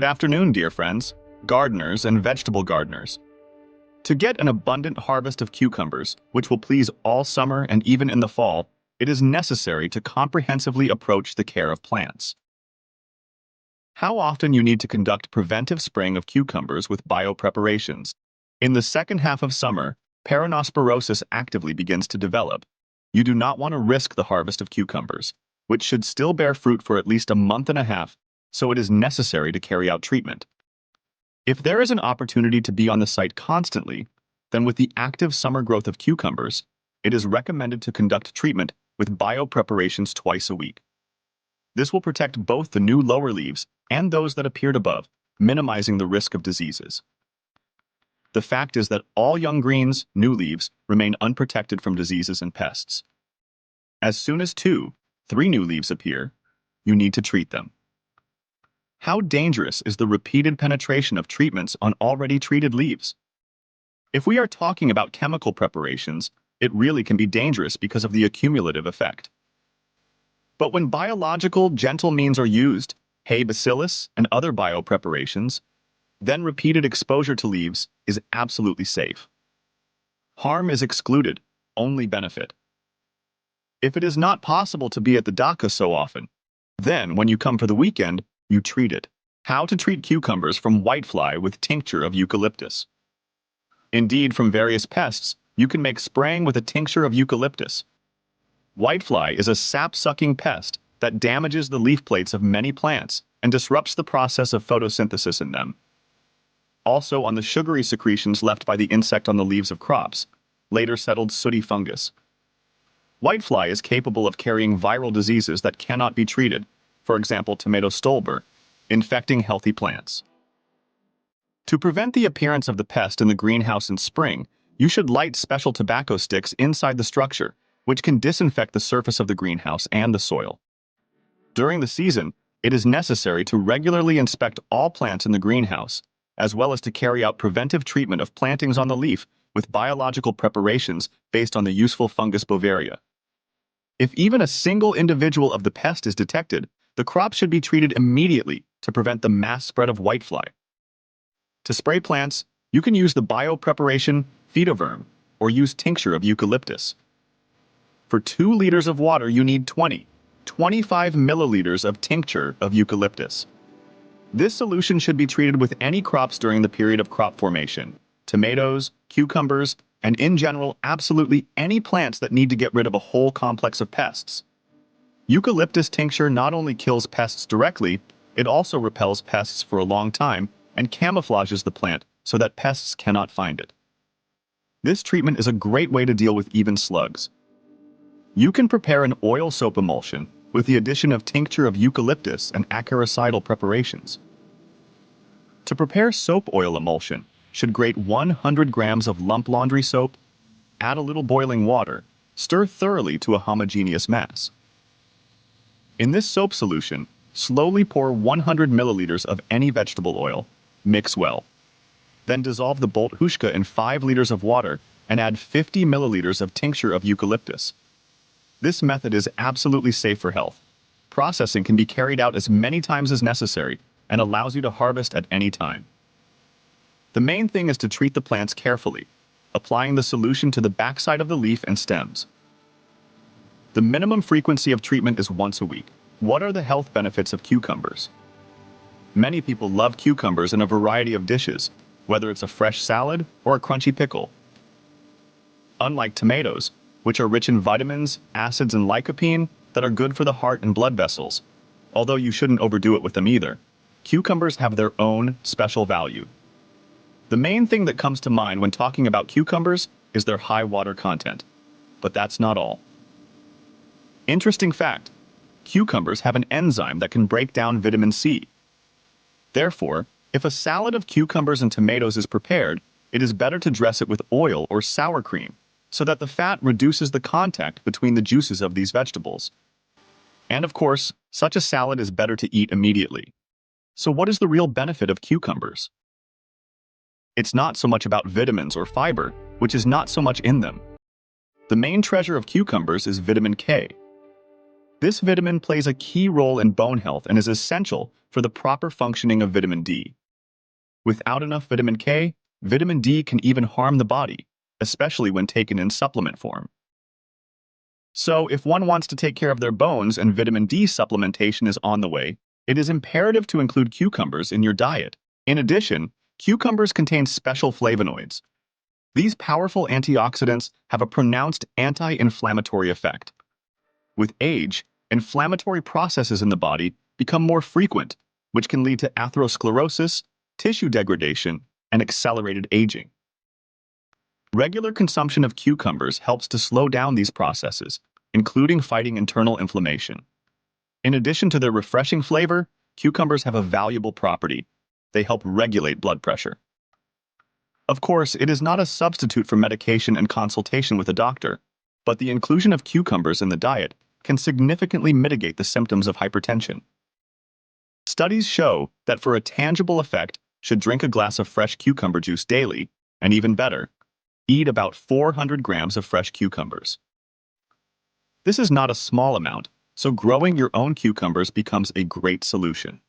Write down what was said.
Good afternoon, dear friends, gardeners and vegetable gardeners. To get an abundant harvest of cucumbers, which will please all summer and even in the fall, it is necessary to comprehensively approach the care of plants. How often you need to conduct preventive spraying of cucumbers with biopreparations. In the second half of summer, peronosporosis actively begins to develop. You do not want to risk the harvest of cucumbers, which should still bear fruit for at least a month and a half, so it is necessary to carry out treatment. If there is an opportunity to be on the site constantly, then with the active summer growth of cucumbers, it is recommended to conduct treatment with biopreparations twice a week. This will protect both the new lower leaves and those that appeared above, minimizing the risk of diseases. The fact is that all young greens, new leaves, remain unprotected from diseases and pests. As soon as 2-3 new leaves appear, you need to treat them. How dangerous is the repeated penetration of treatments on already treated leaves? If we are talking about chemical preparations, it really can be dangerous because of the accumulative effect. But when biological, gentle means are used, hay bacillus and other biopreparations, then repeated exposure to leaves is absolutely safe. Harm is excluded, only benefit. If it is not possible to be at the DACA so often, then when you come for the weekend, you treat it. How to treat cucumbers from whitefly with tincture of eucalyptus. Indeed, from various pests, you can make spraying with a tincture of eucalyptus. Whitefly is a sap-sucking pest that damages the leaf plates of many plants and disrupts the process of photosynthesis in them. Also on the sugary secretions left by the insect on the leaves of crops, later settled sooty fungus. Whitefly is capable of carrying viral diseases that cannot be treated, for example tomato stolber, infecting healthy plants. To prevent the appearance of the pest in the greenhouse in spring, you should light special tobacco sticks inside the structure, which can disinfect the surface of the greenhouse and the soil. During the season, it is necessary to regularly inspect all plants in the greenhouse, as well as to carry out preventive treatment of plantings on the leaf with biological preparations based on the useful fungus Beauveria. If even a single individual of the pest is detected, the crop should be treated immediately to prevent the mass spread of whitefly. To spray plants, you can use the biopreparation Phytoverm or use tincture of eucalyptus. For 2 liters of water, you need 25 milliliters of tincture of eucalyptus. This solution should be treated with any crops during the period of crop formation, tomatoes, cucumbers, and in general, absolutely any plants that need to get rid of a whole complex of pests. Eucalyptus tincture not only kills pests directly, it also repels pests for a long time and camouflages the plant so that pests cannot find it. This treatment is a great way to deal with even slugs. You can prepare an oil soap emulsion with the addition of tincture of eucalyptus and acaricidal preparations. To prepare soap oil emulsion, should grate 100 grams of lump laundry soap, add a little boiling water, stir thoroughly to a homogeneous mass. In this soap solution, slowly pour 100 milliliters of any vegetable oil, mix well. Then dissolve the bolthushka in 5 liters of water and add 50 milliliters of tincture of eucalyptus. This method is absolutely safe for health. Processing can be carried out as many times as necessary and allows you to harvest at any time. The main thing is to treat the plants carefully, applying the solution to the backside of the leaf and stems. The minimum frequency of treatment is once a week. What are the health benefits of cucumbers? Many people love cucumbers in a variety of dishes, whether it's a fresh salad or a crunchy pickle. Unlike tomatoes, which are rich in vitamins, acids, and lycopene that are good for the heart and blood vessels, although you shouldn't overdo it with them either, cucumbers have their own special value. The main thing that comes to mind when talking about cucumbers is their high water content. But that's not all. Interesting fact, cucumbers have an enzyme that can break down vitamin C. Therefore, if a salad of cucumbers and tomatoes is prepared, it is better to dress it with oil or sour cream, so that the fat reduces the contact between the juices of these vegetables. And of course, such a salad is better to eat immediately. So what is the real benefit of cucumbers? It's not so much about vitamins or fiber, which is not so much in them. The main treasure of cucumbers is vitamin K. This vitamin plays a key role in bone health and is essential for the proper functioning of vitamin D. Without enough vitamin K, vitamin D can even harm the body, especially when taken in supplement form. So, if one wants to take care of their bones and vitamin D supplementation is on the way, it is imperative to include cucumbers in your diet. In addition, cucumbers contain special flavonoids. These powerful antioxidants have a pronounced anti-inflammatory effect. With age, inflammatory processes in the body become more frequent, which can lead to atherosclerosis, tissue degradation, and accelerated aging. Regular consumption of cucumbers helps to slow down these processes, including fighting internal inflammation. In addition to their refreshing flavor, cucumbers have a valuable property. They help regulate blood pressure. Of course, it is not a substitute for medication and consultation with a doctor, but the inclusion of cucumbers in the diet can significantly mitigate the symptoms of hypertension. Studies show that for a tangible effect, should drink a glass of fresh cucumber juice daily, and even better, eat about 400 grams of fresh cucumbers. This is not a small amount, so growing your own cucumbers becomes a great solution.